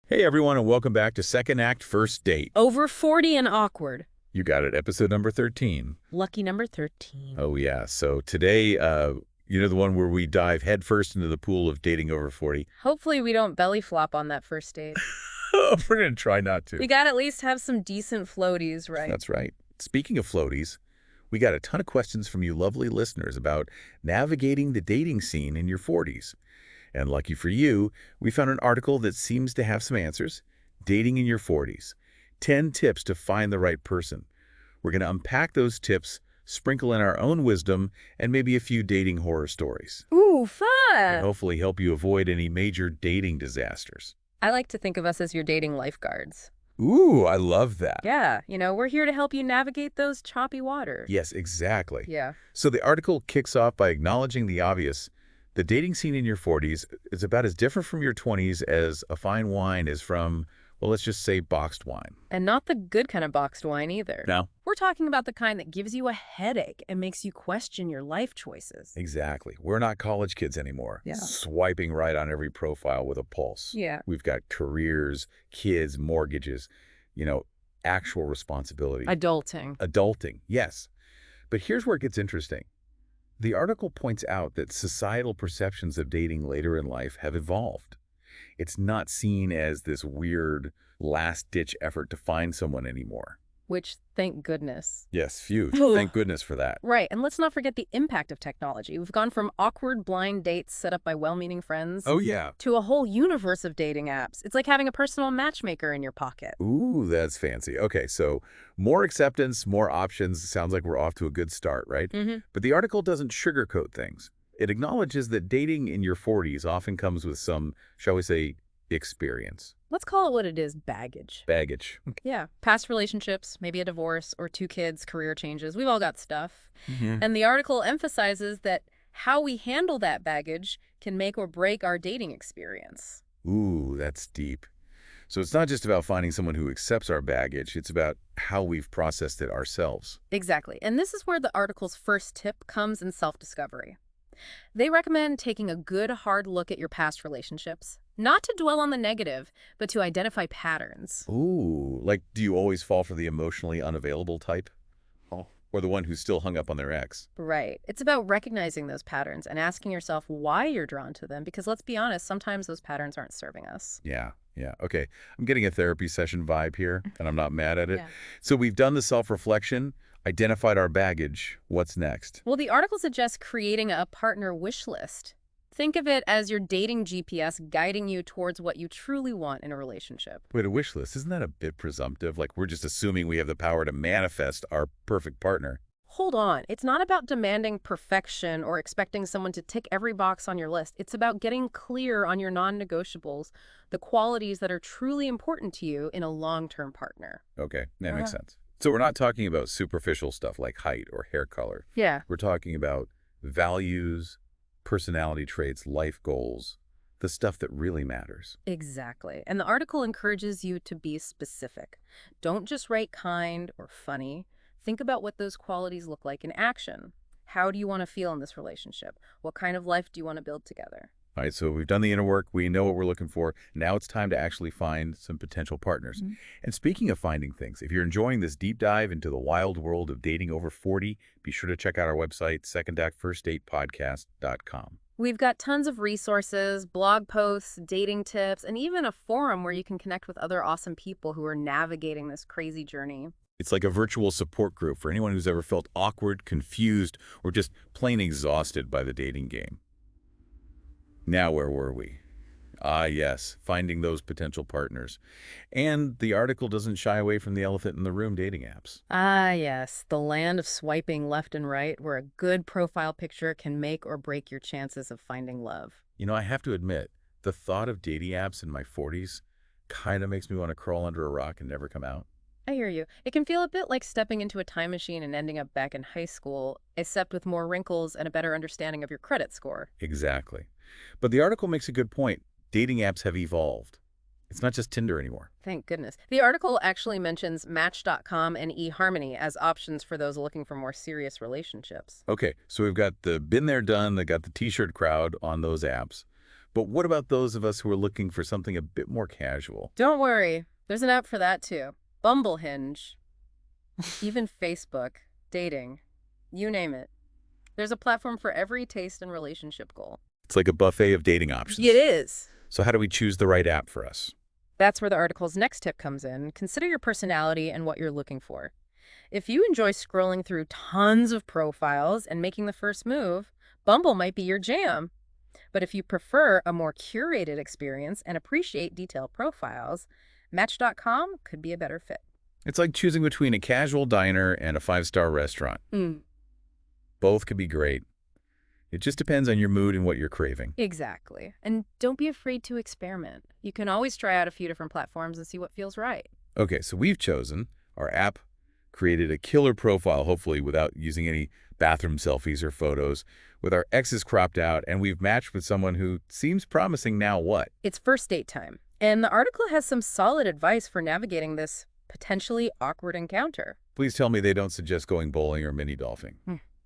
Hey everyone, and welcome back to Second Act First Date. Over 40 and awkward. You got it, episode number 13. Lucky number 13. Oh yeah, so today, the one where we dive headfirst into the pool of dating over 40. Hopefully we don't belly flop on that first date. We're going to try not to. We gotta at least have some decent floaties, right? That's right. Speaking of floaties, we got a ton of questions from you lovely listeners about navigating the dating scene in your 40s. And lucky for you, we found an article that seems to have some answers. Dating in your 40s. 10 tips to find the right person. We're going to unpack those tips, sprinkle in our own wisdom, and maybe a few dating horror stories. Ooh, And fun! hopefully help you avoid any major dating disasters. I like to think of us as your dating lifeguards. Ooh, I love that. Yeah, we're here to help you navigate those choppy waters. Yes, exactly. Yeah. So the article kicks off by acknowledging the obvious. The dating scene in your 40s is about as different from your 20s as a fine wine is from, well, let's just say boxed wine. And not the good kind of boxed wine either. No? We're talking about the kind that gives you a headache and makes you question your life choices. Exactly. We're not college kids anymore. Yeah. Swiping right on every profile with a pulse. Yeah. We've got careers, kids, mortgages, actual responsibility. Adulting. Adulting, yes. But here's where it gets interesting. The article points out that societal perceptions of dating later in life have evolved. It's not seen as this weird, last-ditch effort to find someone anymore. Which, thank goodness. Yes, phew. Ugh. Thank goodness for that. Right, and let's not forget the impact of technology. We've gone from awkward blind dates set up by well-meaning friends Oh, yeah. to a whole universe of dating apps. It's like having a personal matchmaker in your pocket. Ooh, that's fancy. Okay, so more acceptance, more options. Sounds like we're off to a good start, right? Mm-hmm. But the article doesn't sugarcoat things. It acknowledges that dating in your 40s often comes with some, shall we say, experience. Let's call it what it is, baggage. Baggage. Yeah, past relationships, maybe a divorce or 2 kids, career changes. We've all got stuff. Mm-hmm. And the article emphasizes that how we handle that baggage can make or break our dating experience. Ooh, that's deep. So it's not just about finding someone who accepts our baggage. It's about how we've processed it ourselves. Exactly. And this is where the article's first tip comes in self-discovery. They recommend taking a good, hard look at your past relationships, not to dwell on the negative, but to identify patterns. Ooh, like do you always fall for the emotionally unavailable type? Oh. Or the one who's still hung up on their ex? Right. It's about recognizing those patterns and asking yourself why you're drawn to them, because let's be honest, sometimes those patterns aren't serving us. Yeah. Okay. I'm getting a therapy session vibe here, and I'm not mad at it. Yeah. So we've done the self-reflection, identified our baggage. What's next? Well, the article suggests creating a partner wish list. Think of it as your dating GPS guiding you towards what you truly want in a relationship. Wait, a wish list. Isn't that a bit presumptive? Like we're just assuming we have the power to manifest our perfect partner. Hold on. It's not about demanding perfection or expecting someone to tick every box on your list. It's about getting clear on your non-negotiables, the qualities that are truly important to you in a long-term partner. Okay, that makes sense. So we're not talking about superficial stuff like height or hair color. Yeah. We're talking about values, personality traits, life goals, the stuff that really matters. Exactly. And the article encourages you to be specific. Don't just write kind or funny. Think about what those qualities look like in action. How do you want to feel in this relationship? What kind of life do you want to build together? All right, so we've done the inner work. We know what we're looking for. Now it's time to actually find some potential partners. Mm-hmm. And speaking of finding things, if you're enjoying this deep dive into the wild world of dating over 40, be sure to check out our website, secondactfirstdatepodcast.com. We've got tons of resources, blog posts, dating tips, and even a forum where you can connect with other awesome people who are navigating this crazy journey. It's like a virtual support group for anyone who's ever felt awkward, confused, or just plain exhausted by the dating game. Now where were we? Ah, yes, finding those potential partners. And the article doesn't shy away from the elephant in the room, dating apps. Ah, yes, the land of swiping left and right, where a good profile picture can make or break your chances of finding love. I have to admit, the thought of dating apps in my 40s kind of makes me want to crawl under a rock and never come out. I hear you. It can feel a bit like stepping into a time machine and ending up back in high school, except with more wrinkles and a better understanding of your credit score. Exactly. But the article makes a good point. Dating apps have evolved. It's not just Tinder anymore. Thank goodness. The article actually mentions Match.com and eHarmony as options for those looking for more serious relationships. Okay, so we've got the been there, done, they got the t-shirt crowd on those apps. But what about those of us who are looking for something a bit more casual? Don't worry, there's an app for that too. Bumble, Hinge, even Facebook, dating, you name it. There's a platform for every taste and relationship goal. It's like a buffet of dating options. It is. So how do we choose the right app for us? That's where the article's next tip comes in. Consider your personality and what you're looking for. If you enjoy scrolling through tons of profiles and making the first move, Bumble might be your jam. But if you prefer a more curated experience and appreciate detailed profiles, Match.com could be a better fit. It's like choosing between a casual diner and a five-star restaurant. Both could be great. It just depends on your mood and what you're craving. Exactly. And don't be afraid to experiment. You can always try out a few different platforms and see what feels right. Okay, so we've chosen our app, created a killer profile, hopefully without using any bathroom selfies or photos, with our exes cropped out, and we've matched with someone who seems promising. Now what? It's first date time. And the article has some solid advice for navigating this potentially awkward encounter. Please tell me they don't suggest going bowling or mini golfing.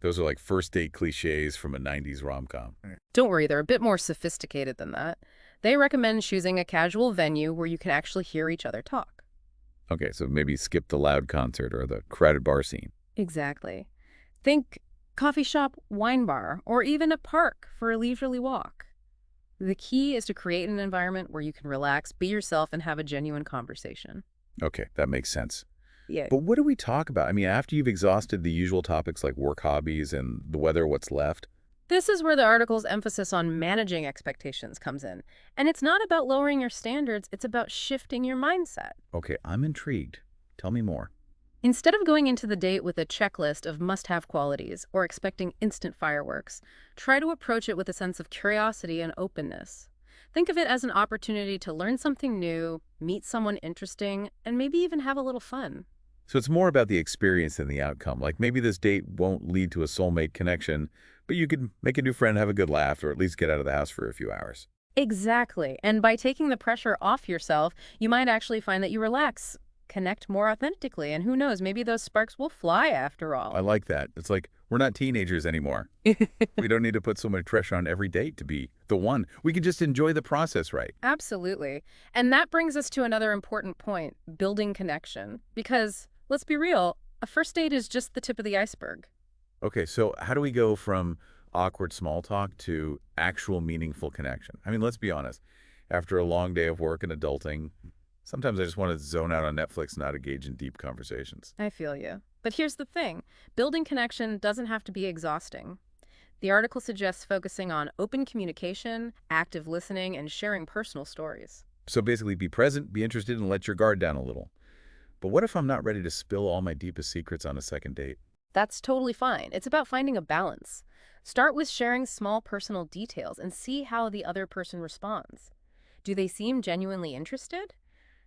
Those are like first date cliches from a 90s rom-com. Don't worry, they're a bit more sophisticated than that. They recommend choosing a casual venue where you can actually hear each other talk. Okay, so maybe skip the loud concert or the crowded bar scene. Exactly. Think coffee shop, wine bar, or even a park for a leisurely walk. The key is to create an environment where you can relax, be yourself, and have a genuine conversation. Okay, that makes sense. Yeah. But what do we talk about? I mean, after you've exhausted the usual topics like work hobbies and the weather, what's left? This is where the article's emphasis on managing expectations comes in. And it's not about lowering your standards, it's about shifting your mindset. Okay, I'm intrigued. Tell me more. Instead of going into the date with a checklist of must-have qualities or expecting instant fireworks, try to approach it with a sense of curiosity and openness. Think of it as an opportunity to learn something new, meet someone interesting, and maybe even have a little fun. So it's more about the experience than the outcome. Like maybe this date won't lead to a soulmate connection, but you could make a new friend, have a good laugh, or at least get out of the house for a few hours. Exactly. And by taking the pressure off yourself, you might actually find that you relax, connect more authentically, and who knows, maybe those sparks will fly after all. I like that. It's like we're not teenagers anymore. We don't need to put so much pressure on every date to be the one. We can just enjoy the process, right? Absolutely. And that brings us to another important point, building connection. Because, let's be real, a first date is just the tip of the iceberg. Okay, so how do we go from awkward small talk to actual meaningful connection? I mean, let's be honest. After a long day of work and adulting, sometimes I just want to zone out on Netflix and not engage in deep conversations. I feel you. But here's the thing. Building connection doesn't have to be exhausting. The article suggests focusing on open communication, active listening, and sharing personal stories. So basically be present, be interested, and let your guard down a little. But what if I'm not ready to spill all my deepest secrets on a second date? That's totally fine. It's about finding a balance. Start with sharing small personal details and see how the other person responds. Do they seem genuinely interested?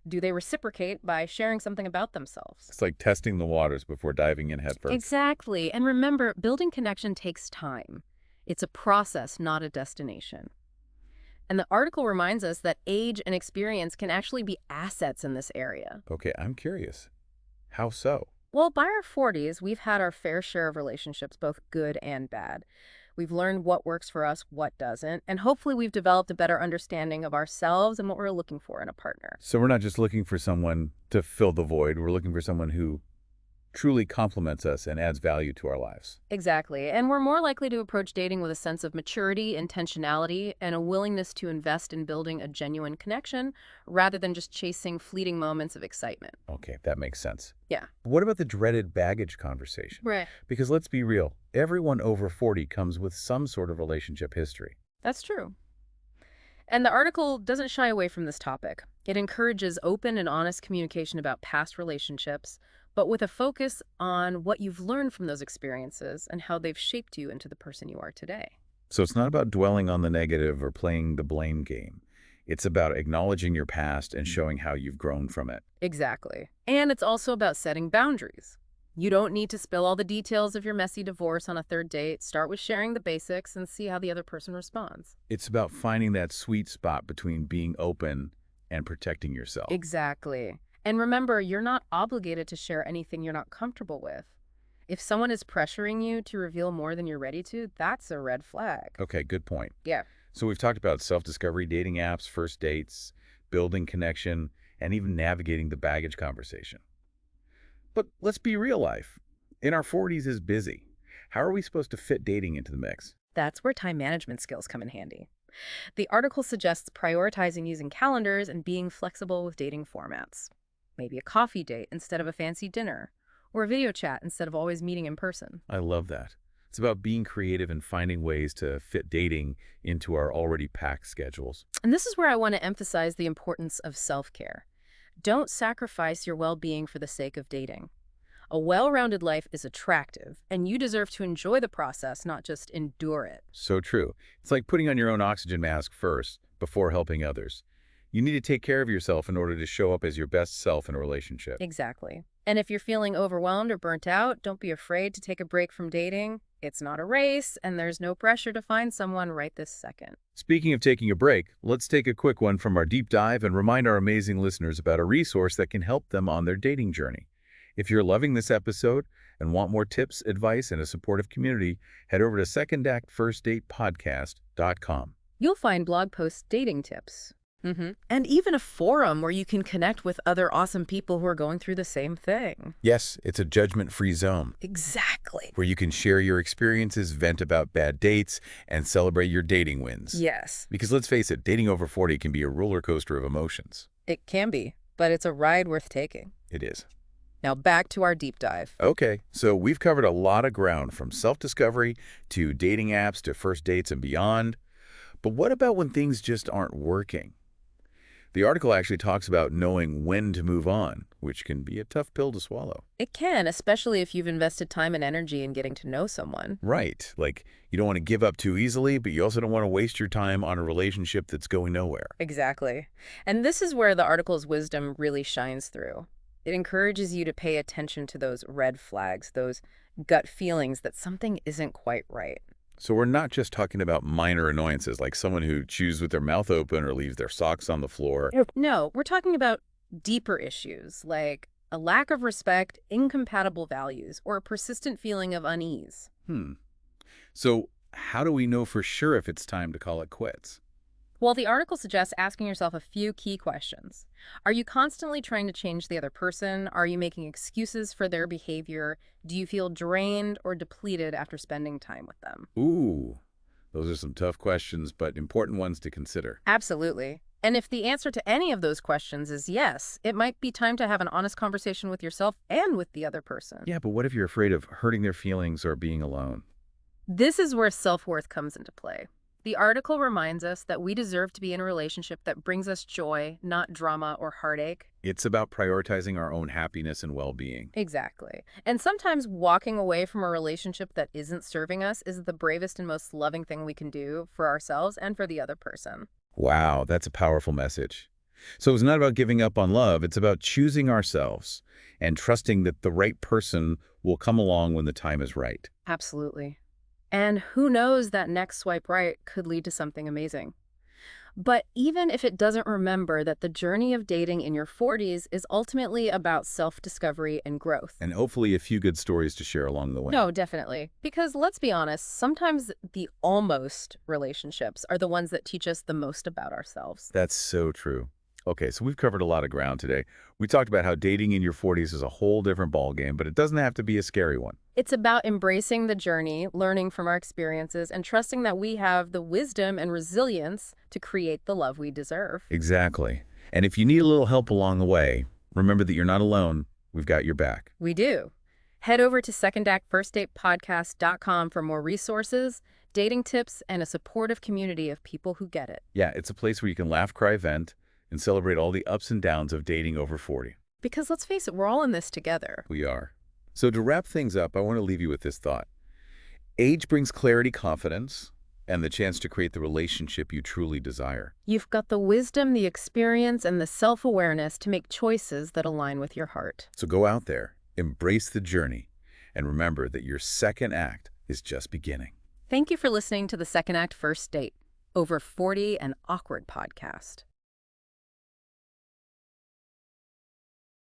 Do they reciprocate by sharing something about themselves? It's like testing the waters before diving in headfirst. Exactly. And remember, building connection takes time. It's a process, not a destination. And the article reminds us that age and experience can actually be assets in this area. Okay, I'm curious. How so? Well, by our 40s, we've had our fair share of relationships, both good and bad. We've learned what works for us, what doesn't, and hopefully we've developed a better understanding of ourselves and what we're looking for in a partner. So we're not just looking for someone to fill the void. We're looking for someone who truly complements us and adds value to our lives. Exactly. And we're more likely to approach dating with a sense of maturity, intentionality, and a willingness to invest in building a genuine connection rather than just chasing fleeting moments of excitement. Okay, that makes sense. Yeah. What about the dreaded baggage conversation? Right. Because let's be real, everyone over 40 comes with some sort of relationship history. That's true. And the article doesn't shy away from this topic. It encourages open and honest communication about past relationships, but with a focus on what you've learned from those experiences and how they've shaped you into the person you are today. So it's not about dwelling on the negative or playing the blame game. It's about acknowledging your past and showing how you've grown from it. Exactly. And it's also about setting boundaries. You don't need to spill all the details of your messy divorce on a third date. Start with sharing the basics and see how the other person responds. It's about finding that sweet spot between being open and protecting yourself. Exactly. And remember, you're not obligated to share anything you're not comfortable with. If someone is pressuring you to reveal more than you're ready to, that's a red flag. Okay, good point. Yeah. So we've talked about self-discovery dating apps, first dates, building connection, and even navigating the baggage conversation. But let's be real life. In our 40s is busy. How are we supposed to fit dating into the mix? That's where time management skills come in handy. The article suggests prioritizing using calendars and being flexible with dating formats. Maybe a coffee date instead of a fancy dinner, or a video chat instead of always meeting in person. I love that. It's about being creative and finding ways to fit dating into our already packed schedules. And this is where I want to emphasize the importance of self-care. Don't sacrifice your well-being for the sake of dating. A well-rounded life is attractive, and you deserve to enjoy the process, not just endure it. So true. It's like putting on your own oxygen mask first before helping others. You need to take care of yourself in order to show up as your best self in a relationship. Exactly. And if you're feeling overwhelmed or burnt out, don't be afraid to take a break from dating. It's not a race, and there's no pressure to find someone right this second. Speaking of taking a break, let's take a quick one from our deep dive and remind our amazing listeners about a resource that can help them on their dating journey. If you're loving this episode and want more tips, advice, and a supportive community, head over to secondactfirstdatepodcast.com. You'll find blog posts, dating tips, and even a forum where you can connect with other awesome people who are going through the same thing. Yes, it's a judgment-free zone Exactly. where you can share your experiences, vent about bad dates, and celebrate your dating wins. Yes, Because let's face it, dating over 40 can be a roller coaster of emotions. it can be, but it's a ride worth taking. It is. Now back to our deep dive. Okay, so we've covered a lot of ground from self-discovery to dating apps to first dates and beyond. But what about when things just aren't working? The article actually talks about knowing when to move on, which can be a tough pill to swallow. It can, especially if you've invested time and energy in getting to know someone. Right, like you don't want to give up too easily, but you also don't want to waste your time on a relationship that's going nowhere. Exactly. And this is where the article's wisdom really shines through. It encourages you to pay attention to those red flags, those gut feelings that something isn't quite right. So we're not just talking about minor annoyances like someone who chews with their mouth open or leaves their socks on the floor. No, we're talking about deeper issues like a lack of respect, incompatible values, or a persistent feeling of unease. So how do we know for sure if it's time to call it quits? Well, the article suggests asking yourself a few key questions. Are you constantly trying to change the other person? Are you making excuses for their behavior? Do you feel drained or depleted after spending time with them? Ooh, those are some tough questions, but important ones to consider. Absolutely. And if the answer to any of those questions is yes, it might be time to have an honest conversation with yourself and with the other person. Yeah, but what if you're afraid of hurting their feelings or being alone? This is where self-worth comes into play. The article reminds us that we deserve to be in a relationship that brings us joy, not drama or heartache. It's about prioritizing our own happiness and well-being. Exactly. And sometimes walking away from a relationship that isn't serving us is the bravest and most loving thing we can do for ourselves and for the other person. Wow, that's a powerful message. So it's not about giving up on love, it's about choosing ourselves and trusting that the right person will come along when the time is right. Absolutely. And who knows, that next swipe right could lead to something amazing. But even if it doesn't, remember that the journey of dating in your 40s is ultimately about self-discovery and growth. And hopefully a few good stories to share along the way. No, definitely. Because let's be honest, sometimes the almost relationships are the ones that teach us the most about ourselves. That's so true. Okay, so we've covered a lot of ground today. We talked about how dating in your 40s is a whole different ballgame, but it doesn't have to be a scary one. It's about embracing the journey, learning from our experiences, and trusting that we have the wisdom and resilience to create the love we deserve. Exactly. And if you need a little help along the way, remember that you're not alone. We've got your back. We do. Head over to secondactfirstdatepodcast.com for more resources, dating tips, and a supportive community of people who get it. Yeah, it's a place where you can laugh, cry, vent, and celebrate all the ups and downs of dating over 40. Because let's face it, we're all in this together. We are. So to wrap things up, I want to leave you with this thought. Age brings clarity, confidence, and the chance to create the relationship you truly desire. You've got the wisdom, the experience, and the self-awareness to make choices that align with your heart. So go out there, embrace the journey, and remember that your second act is just beginning. Thank you for listening to the Second Act First Date, Over 40 and Awkward podcast.